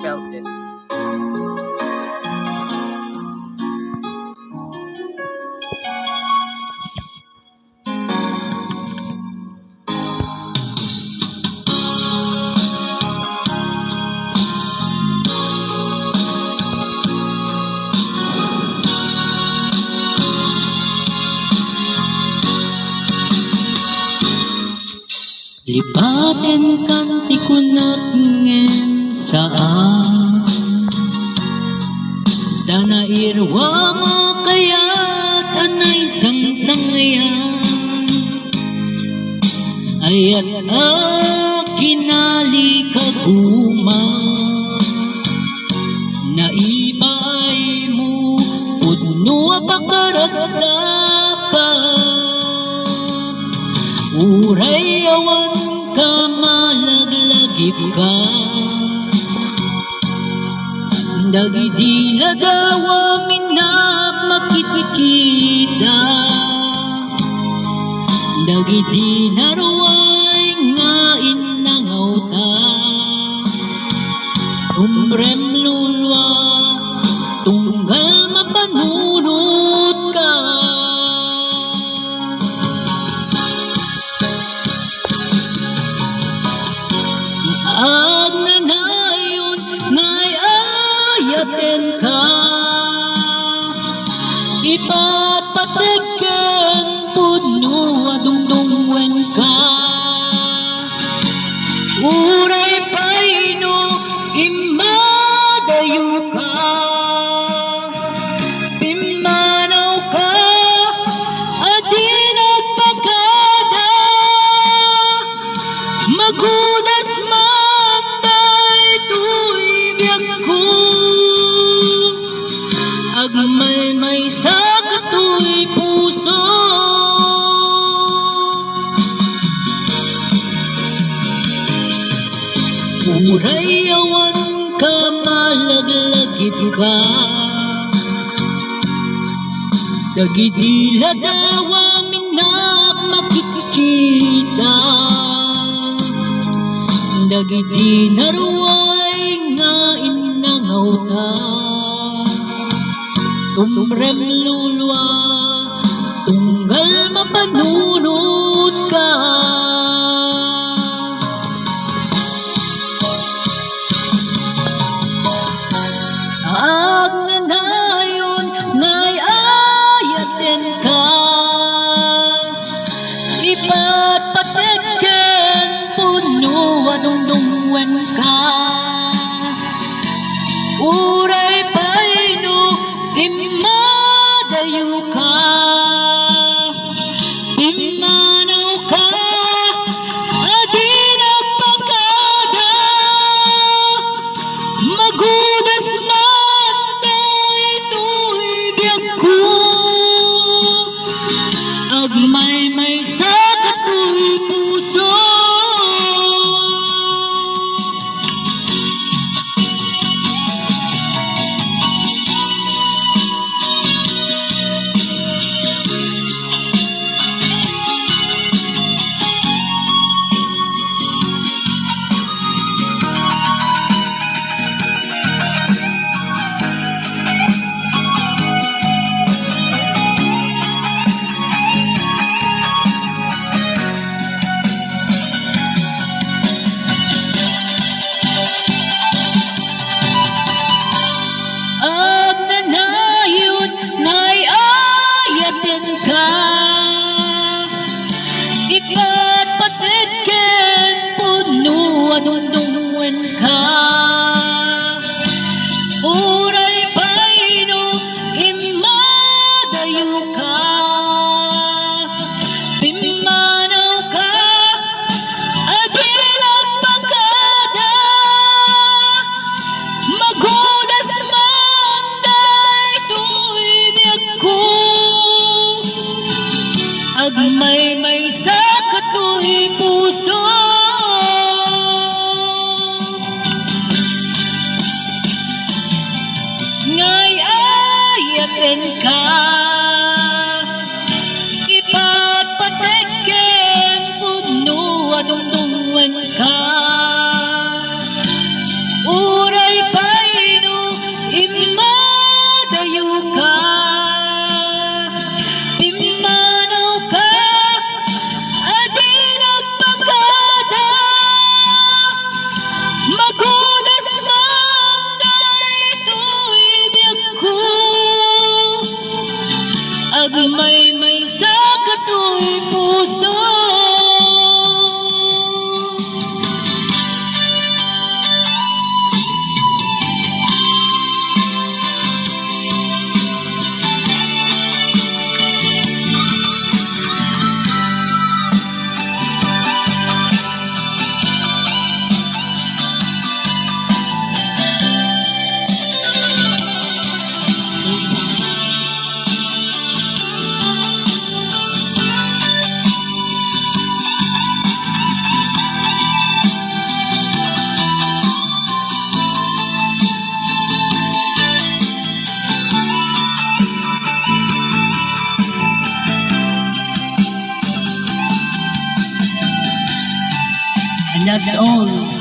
felt it. Lipaten kanti kunat ngem saan Dana irwa makayat anay sang-sangyan Ayat akinali kaguman Naibay mo pudno apakaratsakan Uray awan ka malaglagip ka Dagidi lagawa minak makikita Dagidi naruay nga inangaw ta Tumrem lulwa tunggal mapanunod ka Agnanayon ngay ayaten ka Ipatpatiken pudno adungdungwen ka Uray paino imadayo ka Pimanaw ka adin at pagkada Magudas Agmay-may sa kato'y puso Uray awan ka malaglagip ka Dagidi ladawa minak makikita Dagidi naruay nga inangaw ta Tumrem lulwa tunggal mapanunod ka Agnanayon ngay ayaten ka Ipatpatiken pudno adungdungwen ka Uray paino imadayo ka Pimanaw ka adin at pagkada Magudas man daytoy biyag ko Agmay-may sa kato'y puso Agnanayon ngay ayaten ka Ipatpatiken pudno adungdungwen ka Uray paino imadayo ka Pimanaw ka adin at pagkada Magudas man daytoy biyag ko Agmay-may sa kato'y puso Ngay ayaten ka Ipatpatiken pudno adungdungwen ka Uray And that's all.